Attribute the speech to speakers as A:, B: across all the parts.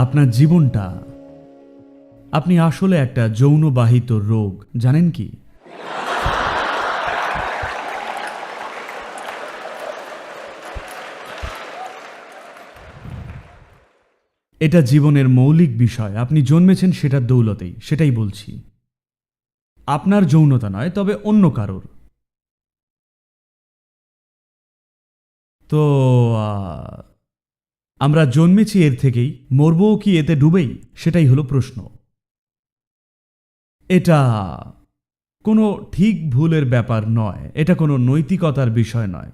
A: আপনার জীবনটা, আপনি আসলে একটা যৌনবাহিত রোগ, জানেন কি? এটা জীবনের মৌলিক বিষয়। আপনি জন্মেছেন সেটার দৌলতেই, সেটাই বলছি। আপনার যৌনতা নয়, তবে অন্য কারোর। তো আমরা জন্মেছি এর থেকেই, মরবও কি এতে ডুবেই? সেটাই হলো প্রশ্ন। এটা কোনো ঠিক ভুলের ব্যাপার নয়, এটা কোনো নৈতিকতার বিষয় নয়।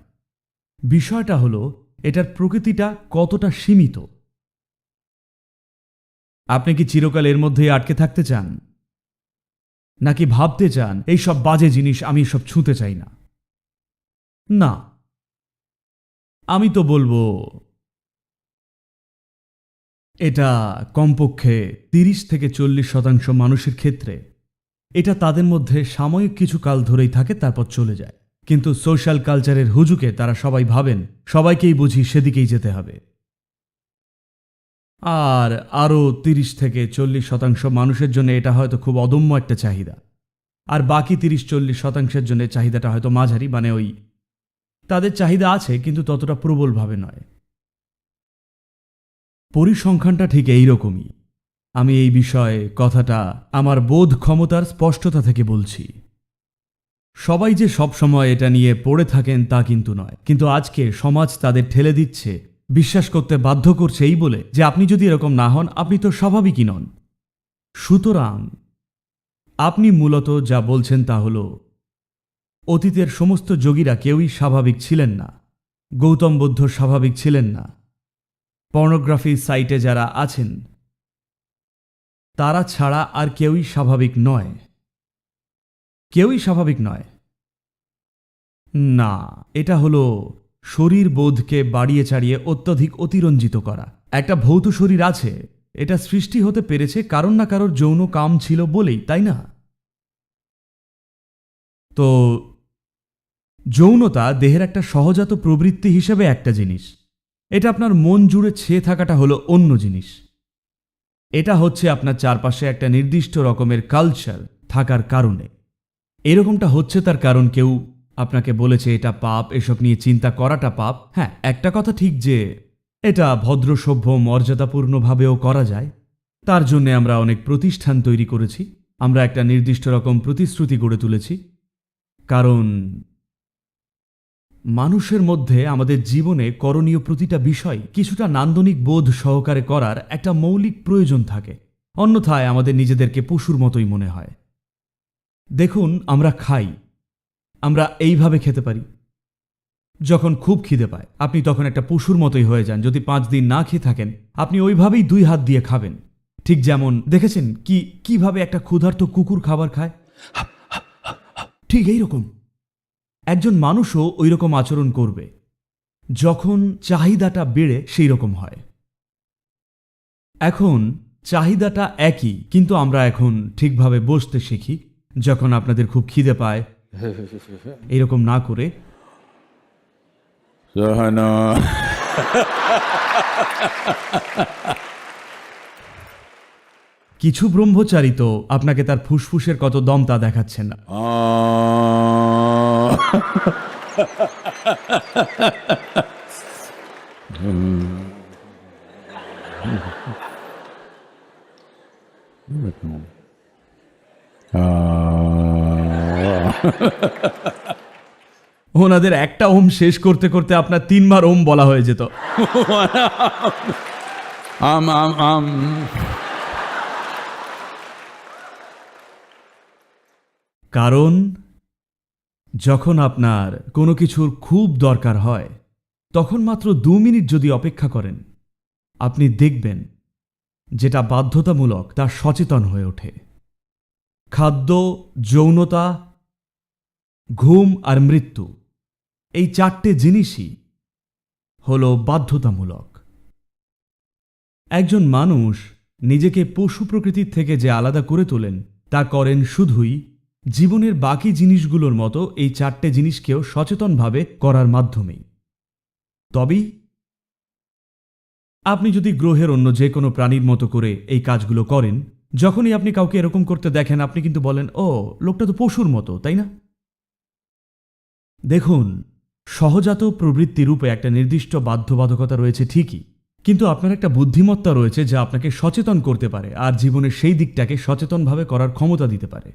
A: বিষয়টা হলো এটার প্রকৃতিটা কতটা সীমিত। আপনি কি চিরকাল এর মধ্যেই আটকে থাকতে চান, নাকি ভাবতে চান এই সব বাজে জিনিস আমি সব ছুঁতে চাই না? না, আমি তো বলবো এটা কমপক্ষে 30-40% মানুষের ক্ষেত্রে এটা তাদের মধ্যে সাময়িক কিছু কাল ধরেই থাকে, তারপর চলে যায়। কিন্তু সোশ্যাল কালচারের হুজুকে তারা সবাই ভাবেন সবাইকেই বুঝি সেদিকেই যেতে হবে। আর আরও 30-40% মানুষের জন্য এটা হয়তো খুব অদম্য একটা চাহিদা। আর বাকি 30-40%-এর জন্য চাহিদাটা হয়তো মাঝারি, মানে ওই তাদের চাহিদা আছে কিন্তু ততটা প্রবলভাবে নয়। পরিসংখ্যানটা ঠিক এইরকমই। আমি এই বিষয়ে কথাটা আমার বোধ ক্ষমতার স্পষ্টতা থেকে বলছি। সবাই যে সব সময় এটা নিয়ে পড়ে থাকেন তা কিন্তু নয়, কিন্তু আজকে সমাজ তাদের ঠেলে দিচ্ছে, বিশ্বাস করতে বাধ্য করছে এই বলে যে আপনি যদি এরকম না হন আপনি তো স্বাভাবিকই নন। সুতরাং আপনি মূলত যা বলছেন তা হল অতীতের সমস্ত যোগীরা কেউই স্বাভাবিক ছিলেন না। গৌতম বুদ্ধ স্বাভাবিক ছিলেন না। পর্নোগ্রাফি সাইটে যারা আছেন তারা ছাড়া আর কেউই স্বাভাবিক নয়। কেউই স্বাভাবিক নয়। না, এটা হলো শরীর বোধকে বাড়িয়ে চাড়িয়ে অত্যধিক অতিরঞ্জিত করা। একটা ভৌত শরীর আছে, এটা সৃষ্টি হতে পেরেছে কারণ না কারোর যৌন কাম ছিল বলেই, তাই না? তো যৌনতা দেহের একটা সহজাত প্রবৃত্তি হিসেবে একটা জিনিস, এটা আপনার মন জুড়ে ছেয়ে থাকাটা হলো অন্য জিনিস। এটা হচ্ছে আপনার চারপাশে একটা নির্দিষ্ট রকমের কালচার থাকার কারণে। এরকমটা হচ্ছে তার কারণ কেউ আপনাকে বলেছে এটা পাপ, এসব নিয়ে চিন্তা করাটা পাপ। হ্যাঁ, একটা কথা ঠিক যে এটা ভদ্র সভ্য মর্যাদাপূর্ণভাবেও করা যায়। তার জন্যে আমরা অনেক প্রতিষ্ঠান তৈরি করেছি, আমরা একটা নির্দিষ্ট রকম প্রতিশ্রুতি গড়ে তুলেছি। কারণ মানুষের মধ্যে আমাদের জীবনে করণীয় প্রতিটা বিষয় কিছুটা নান্দনিক বোধ সহকারে করার একটা মৌলিক প্রয়োজন থাকে, অন্যথায় আমাদের নিজেদেরকে পশুর মতোই মনে হয়। দেখুন, আমরা খাই, আমরা এইভাবে খেতে পারি। যখন খুব খিদে পায় আপনি তখন একটা পশুর মতোই হয়ে যান। যদি 5 দিন না খেয়ে থাকেন আপনি ওইভাবেই 2 হাত দিয়ে খাবেন। ঠিক যেমন দেখেছেন কিভাবে একটা ক্ষুধার্ত কুকুর খাবার খায়, ঠিক এইরকম একজন মানুষও ওই রকম আচরণ করবে যখন চাহিদাটা বেড়ে সেই রকম হয়। এখন চাহিদাটা একই, কিন্তু আমরা এখন ঠিকভাবে বসতে শিখি। যখন আপনাদের খুব খিদে পায় এরকম না করে কিছু ব্রহ্মচারী তো আপনাকে তার ফুসফুসের কত দম তা দেখাচ্ছেন না। ওনাদের একটা ওম শেষ করতে করতে আপনার 3 বার ওম বলা হয়ে যেত। কারণ যখন আপনার কোনো কিছুর খুব দরকার হয় তখন মাত্র 2 মিনিট যদি অপেক্ষা করেন আপনি দেখবেন যেটা বাধ্যতামূলক তা সচেতন হয়ে ওঠে। খাদ্য, যৌনতা, ঘুম আর মৃত্যু, এই 4টে জিনিসই হলো বাধ্যতামূলক। একজন মানুষ নিজেকে পশু প্রকৃতির থেকে যে আলাদা করে তোলেন তা করেন শুধুই জীবনের বাকি জিনিসগুলোর মতো এই 4টে জিনিসকেও সচেতনভাবে করার মাধ্যমেই। তবেই আপনি যদি গ্রহের অন্য যে কোনো প্রাণীর মতো করে এই কাজগুলো করেন, যখনই আপনি কাউকে এরকম করতে দেখেন, আপনি কিন্তু বলেন, ও লোকটা তো পশুর মতো, তাই না? দেখুন, সহজাত প্রবৃত্তি রূপে একটা নির্দিষ্ট বাধ্যবাধকতা রয়েছে ঠিকই, কিন্তু আপনার একটা বুদ্ধিমত্তা রয়েছে যা আপনাকে সচেতন করতে পারে আর জীবনের সেই দিকটাকে সচেতনভাবে করার ক্ষমতা দিতে পারে।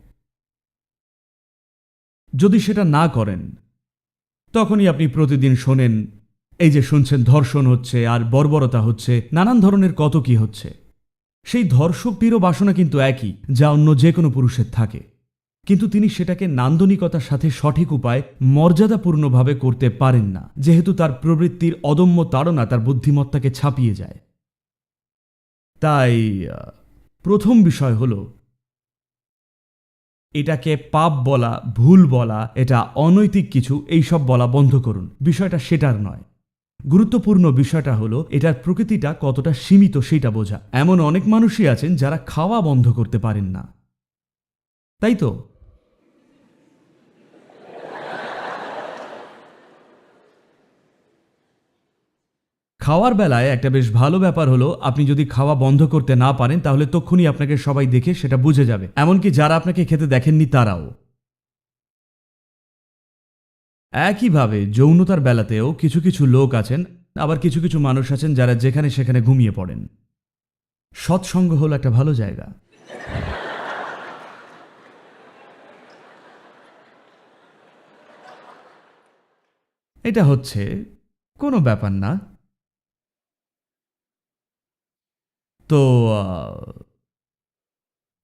A: যদি সেটা না করেন, তখনই আপনি প্রতিদিন শোনেন, এই যে শুনছেন ধর্ষণ হচ্ছে আর বর্বরতা হচ্ছে, নানান ধরনের কত কি হচ্ছে। সেই ধর্ষকটিরও বাসনা কিন্তু একই, যা অন্য যে কোনো পুরুষের থাকে, কিন্তু তিনি সেটাকে নান্দনিকতার সাথে সঠিক উপায় মর্যাদাপূর্ণভাবে করতে পারেন না, যেহেতু তার প্রবৃত্তির অদম্য তাড়না তার বুদ্ধিমত্তাকে ছাপিয়ে যায়। তাই প্রথম বিষয় হল, এটাকে পাপ বলা, ভুল বলা, এটা অনৈতিক কিছু, এইসব বলা বন্ধ করুন। বিষয়টা সেটার নয়। গুরুত্বপূর্ণ বিষয়টা হলো এটার প্রকৃতিটা কতটা সীমিত সেটা বোঝা। এমন অনেক মানুষই আছেন যারা খাওয়া বন্ধ করতে পারেন না, তাই তো? খাওয়ার বেলায় একটা বেশ ভালো ব্যাপার হলো, আপনি যদি খাওয়া বন্ধ করতে না পারেন তাহলে তক্ষুনি আপনাকে সবাই দেখে সেটা বুঝে যাবে, এমনকি যারা আপনাকে খেতে দেখেননি তারাও। একইভাবে যৌনতার বেলাতেও কিছু কিছু লোক আছেন, আবার কিছু কিছু মানুষ আছেন যারা যেখানে সেখানে ঘুমিয়ে পড়েন। সৎসঙ্গ হলো একটা ভালো জায়গা। এটা হচ্ছে কোনো ব্যাপার না। তো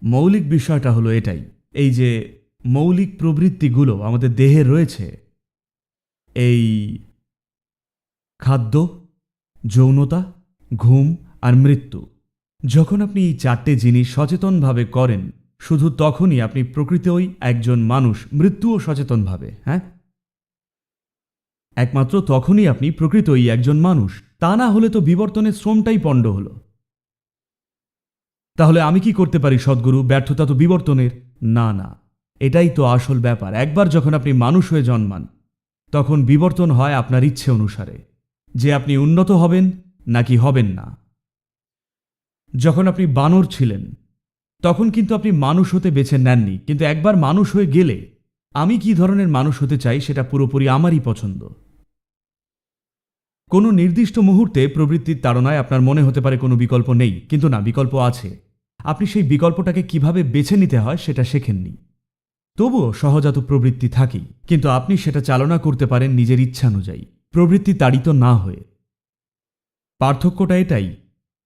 A: মৌলিক বিষয়টা হলো এটাই, এই যে মৌলিক প্রবৃত্তিগুলো আমাদের দেহে রয়েছে, এই খাদ্য, যৌনতা, ঘুম আর মৃত্যু, যখন আপনি এই 4টে জিনিস সচেতনভাবে করেন, শুধু তখনই আপনি প্রকৃতই একজন মানুষ। মৃত্যুও সচেতনভাবে, হ্যাঁ, একমাত্র তখনই আপনি প্রকৃতই একজন মানুষ। তা না হলে তো বিবর্তনের শ্রমটাই পণ্ড হলো। তাহলে আমি কি করতে পারি সদ্গুরু? ব্যর্থতা তো বিবর্তনের। না না, এটাই তো আসল ব্যাপার। একবার যখন আপনি মানুষ হয়ে জন্মান, তখন বিবর্তন হয় আপনার ইচ্ছে অনুসারে, যে আপনি উন্নত হবেন নাকি হবেন না। যখন আপনি বানর ছিলেন, তখন কিন্তু আপনি মানুষ হতে বেছে নেননি, কিন্তু একবার মানুষ হয়ে গেলে আমি কি ধরনের মানুষ হতে চাই সেটা পুরোপুরি আমারই পছন্দ। কোনো নির্দিষ্ট মুহূর্তে প্রবৃত্তির তাড়নায় আপনার মনে হতে পারে কোনো বিকল্প নেই, কিন্তু না, বিকল্প আছে। আপনি সেই বিকল্পটাকে কিভাবে বেছে নিতে হয় সেটা শেখেননি। তবুও সহজাত প্রবৃত্তি থাকেই, কিন্তু আপনি সেটা চালনা করতে পারেন নিজের ইচ্ছানুযায়ী, প্রবৃত্তি তাড়িত না হয়ে। পার্থক্যটা এটাই,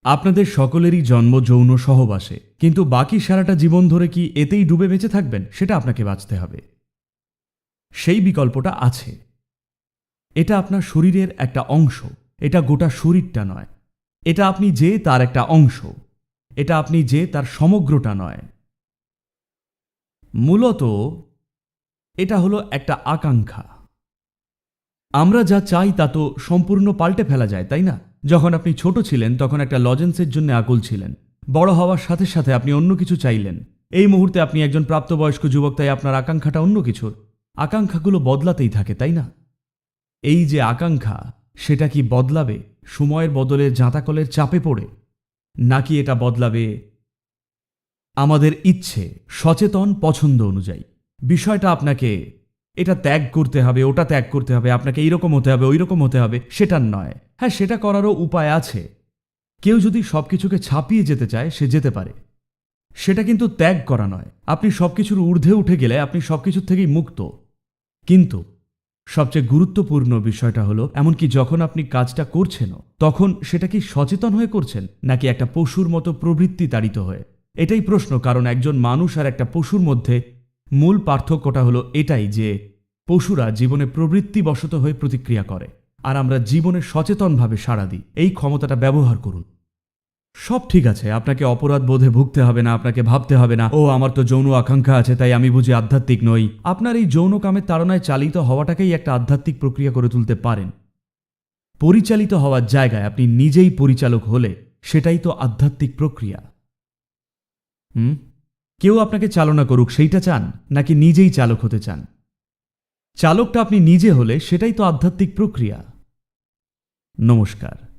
A: আপনাদের সকলেরই জন্ম যৌন সহবাসে, কিন্তু বাকি সারাটা জীবন ধরে কি এতেই ডুবে বেঁচে থাকবেন? সেটা আপনাকে বাঁচতে হবে। সেই বিকল্পটা আছে। এটা আপনার শরীরের একটা অংশ, এটা গোটা শরীরটা নয়। এটা আপনি যে তার একটা অংশ, এটা আপনি যে তার সমগ্রটা নয়। মূলত এটা হলো একটা আকাঙ্ক্ষা। আমরা যা চাই তা তো সম্পূর্ণ পাল্টে ফেলা যায়, তাই না? যখন আপনি ছোট ছিলেন তখন একটা লজেন্সের জন্য আকুল ছিলেন, বড় হওয়ার সাথে সাথে আপনি অন্য কিছু চাইলেন। এই মুহূর্তে আপনি একজন প্রাপ্তবয়স্ক যুবক, তাই আপনার আকাঙ্ক্ষাটা অন্য কিছুর। আকাঙ্ক্ষাগুলো বদলাতেই থাকে, তাই না? এই যে আকাঙ্ক্ষা, সেটা কি বদলাবে সময়ের বদলে জাঁতাকলের চাপে পড়ে, নাকি এটা বদলাবে আমাদের ইচ্ছে, সচেতন পছন্দ অনুযায়ী? বিষয়টা আপনাকে এটা ত্যাগ করতে হবে, ওটা ত্যাগ করতে হবে, আপনাকে এইরকম হতে হবে, ওই রকম হতে হবে, সেটার নয়। হ্যাঁ, সেটা করারও উপায় আছে। কেউ যদি সবকিছুকে ছাপিয়ে যেতে চায়, সে যেতে পারে। সেটা কিন্তু ত্যাগ করা নয়। আপনি সবকিছুর ঊর্ধ্বে উঠে গেলে আপনি সবকিছুর থেকেই মুক্ত। কিন্তু সবচেয়ে গুরুত্বপূর্ণ বিষয়টা হলো, এমনকি যখন আপনি কাজটা করছেন, তখন সেটা কি সচেতন হয়ে করছেন, নাকি একটা পশুর মতো প্রবৃত্তি তাড়িত হয়ে? এটাই প্রশ্ন। কারণ একজন মানুষ আর একটা পশুর মধ্যে মূল পার্থক্যটা হলো এটাই যে পশুরা জীবনে প্রবৃত্তিবশত হয়ে প্রতিক্রিয়া করে, আর আমরা জীবনে সচেতনভাবে সাড়া দিই। এই ক্ষমতাটা ব্যবহার করুন। সব ঠিক আছে, আপনাকে অপরাধ বোধে ভুগতে হবে না, আপনাকে ভাবতে হবে না, ও আমার তো যৌন আকাঙ্ক্ষা আছে তাই আমি বুঝি আধ্যাত্মিক নই। আপনার এই যৌন কামের তাড়নায় চালিত হওয়াটাকেই একটা আধ্যাত্মিক প্রক্রিয়া করে তুলতে পারেন। পরিচালিত হওয়ার জায়গায় আপনি নিজেই পরিচালক হলে সেটাই তো আধ্যাত্মিক প্রক্রিয়া। কেউ আপনাকে চালনা করুক সেইটা চান, নাকি নিজেই চালক হতে চান? চালকটা আপনি নিজে হলে সেটাই তো আধ্যাত্মিক প্রক্রিয়া। নমস্কার।